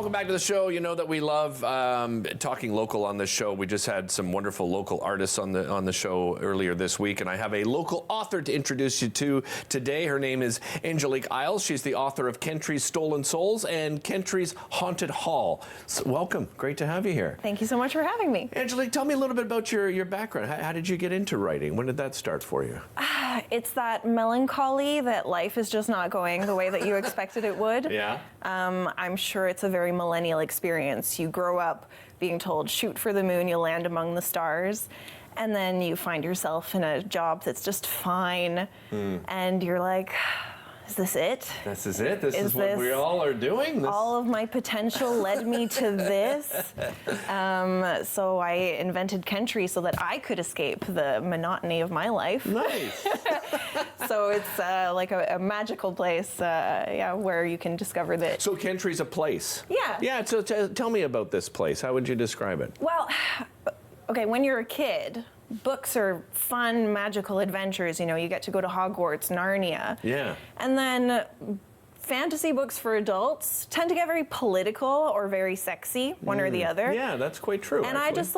Welcome back to the show. You know that we love talking local on this show. We just had some wonderful local artists on the show earlier this week, and I have a local author to introduce you to today. Her name is Angelique Iles. She's the author of Kentree's Stolen Souls and Kentree's Haunted Hall. So welcome. Great to have you here. Thank you so much for having me. Angelique, tell me a little bit about your background. How did you get into writing? When did that start for you? It's that melancholy that life is just not going the way that you expected it would. Yeah. I'm sure it's a very millennial experience. You grow up being told, shoot for the moon, you'll land among the stars. And then you find yourself in a job that's just fine. And you're like, is this it? This is it? This is what we all are doing? All of my potential led me to this. So I invented Kentree so that I could escape the monotony of my life. Nice. So it's like a magical place, where you can discover that. So Kentree's a place? Yeah. Yeah, so tell me about this place. How would you describe it? Well, okay, when you're a kid, books are fun, magical adventures. You know, you get to go to Hogwarts, Narnia. Yeah. And then fantasy books for adults tend to get very political or very sexy, one or the other. Yeah, that's quite true. And actually. I just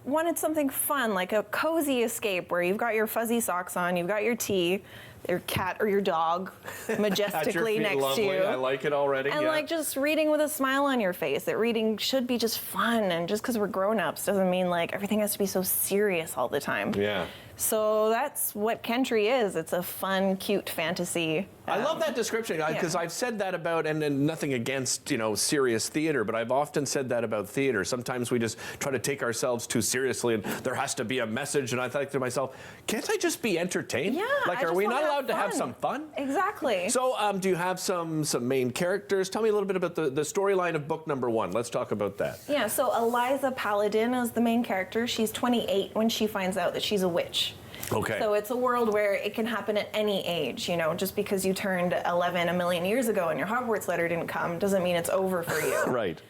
wanted something fun, like a cozy escape where you've got your fuzzy socks on, you've got your tea, your cat or your dog majestically next to you. I like it already. And like just reading with a smile on your face. That reading should be just fun, and just because we're grown-ups doesn't mean like everything has to be so serious all the time. Yeah. So that's what Kentree is. It's a fun, cute fantasy. I love that description because I've said that about, and nothing against, serious theater, but I've often said that about theater. Sometimes we just try to take ourselves too seriously and there has to be a message, and I think to myself, can't I just be entertained? Yeah. Like, are we not allowed to have some fun? Exactly. So do you have some main characters? Tell me a little bit about the storyline of book number 1. Let's talk about that. Yeah, so Eliza Paladin is the main character. She's 28 when she finds out that she's a witch. Okay. So it's a world where it can happen at any age, just because you turned 11 a million years ago and your Hogwarts letter didn't come doesn't mean it's over for you. Right.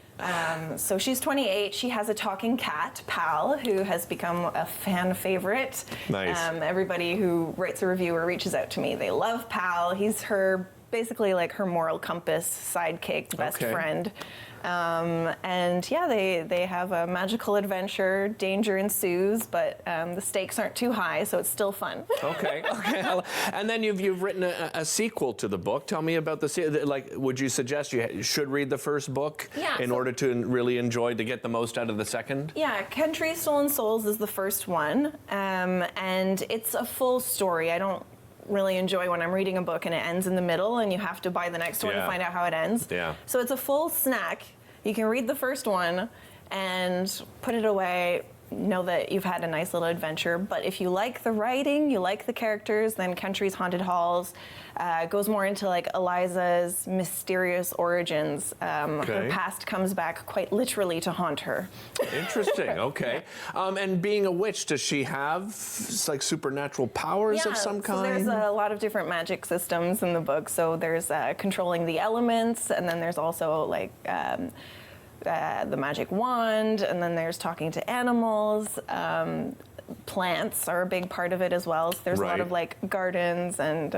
So she's 28. She has a talking cat, Pal, who has become a fan favorite. Nice. Everybody who writes a review or reaches out to me, they love Pal. He's basically like her moral compass, sidekick, best friend. And yeah, they have a magical adventure. Danger ensues, but the stakes aren't too high, so it's still fun. Okay. And then you've written a sequel to the book. Tell me about would you suggest you should read the first book in order to really enjoy, to get the most out of the second? Yeah, Kentree's Stolen Souls is the first one, and it's a full story. I don't really enjoy when I'm reading a book and it ends in the middle and you have to buy the next one to find out how it ends. Yeah. So it's a full snack. You can read the first one and put it away, know that you've had a nice little adventure. But if you like the writing, you like the characters, then Kentree's Haunted Halls goes more into like Eliza's mysterious origins. Her past comes back quite literally to haunt her. Interesting. Okay. And being a witch, does she have like supernatural powers of some kind? So there's a lot of different magic systems in the book. So there's controlling the elements, and then there's also like the magic wand, and then there's talking to animals. Plants are a big part of it as well. So there's a lot of like gardens, and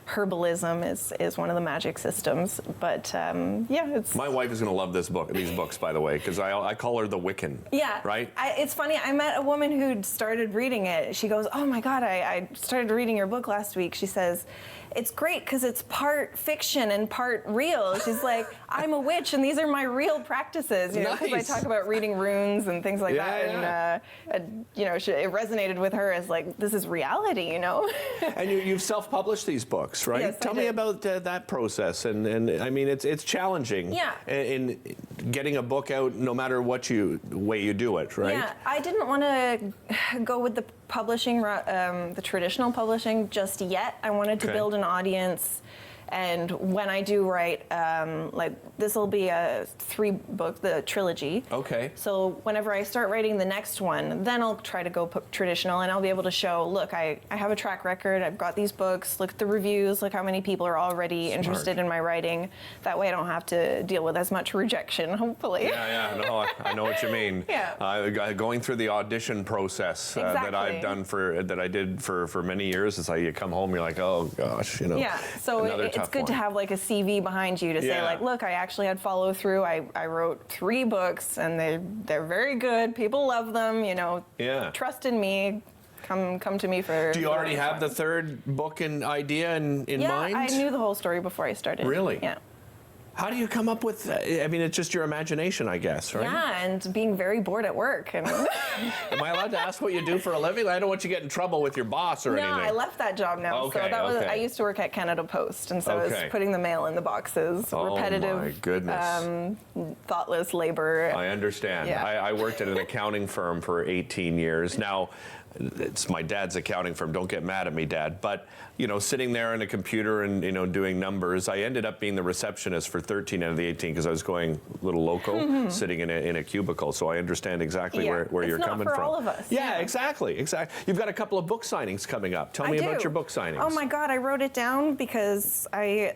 herbalism is one of the magic systems. But it's... My wife is going to love these books, by the way, because I call her the Wiccan. Yeah. Right? It's funny, I met a woman who'd started reading it. She goes, oh my God, I started reading your book last week. She says, it's great because it's part fiction and part real. She's like, I'm a witch and these are my real practices, because I talk about reading runes and things like that. And, it resonated with her as like, this is reality, And you've self-published these books, right? Yes, Tell me about that process. And I mean, it's challenging in getting a book out no matter what way you do it, right? Yeah, I didn't want to go with the publishing, the traditional publishing just yet. I wanted to build an audience, and when I do write, this will be a 3-book, the trilogy. Okay. So whenever I start writing the next one, then I'll try to go traditional, and I'll be able to show, look, I have a track record, I've got these books, look at the reviews, look how many people are already interested in my writing. That way I don't have to deal with as much rejection, hopefully. No, I know what you mean. Going through the audition process that I did for many years, it's like you come home, you're like, oh gosh, Yeah, so it's good to one. have like a CV behind you to say Yeah. like, look, I actually had follow through. I wrote 3 books and they're very good. People love them. You know, Yeah. trust in me. Come to me for. Do you already have the third book and idea in mind? Yeah, I knew the whole story before I started. Really? Yeah. How do you come up with? I mean, it's just your imagination, I guess, right? Yeah, and being very bored at work. And Am I allowed to ask what you do for a living? I don't want you to get in trouble with your boss or no, anything. I left that job now. Okay, so that was okay. I used to work at Canada Post, and so I Okay. was putting the mail in the boxes. Oh, Repetitive, my goodness. thoughtless labor. I understand. Yeah. I worked at an accounting firm for 18 years. Now, it's my dad's accounting firm. Don't get mad at me, Dad. But, you know, sitting there on a computer and, you know, doing numbers, I ended up being the receptionist for 13 out of the 18 because I was going a little local, sitting in a cubicle. So I understand exactly Yeah. where It's you're not coming for from. all of us. Yeah, exactly. You've got a couple of book signings coming up. Tell me about your book signings. Oh my God, I wrote it down because I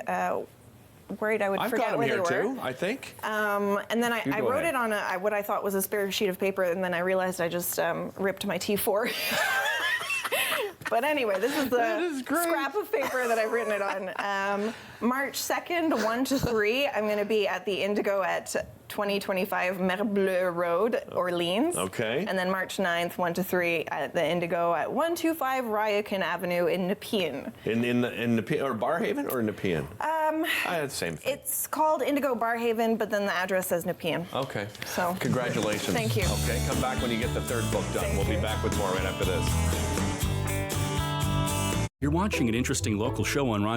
worried I would I've forget got them where here they were. too, I think. And then I go wrote ahead. it on what I thought was a spare sheet of paper, and then I realized I just ripped my T4. But anyway, this is the scrap of paper that I've written it on. March 2nd, 1 to 3, I'm going to be at the Indigo at 2025 Mer Bleu Road, Orleans. Okay. And then March 9th, 1 to 3 at the Indigo at 125 Ryakin Avenue in Nepean. In Nepean, or Barhaven or Nepean? I had the same thing. It's called Indigo Barhaven, but then the address says Nepean. Okay. So- Congratulations. Thank you. Okay, come back when you get the third book done. Thank We'll be you. back with more right after this. You're watching an interesting local show on Roger.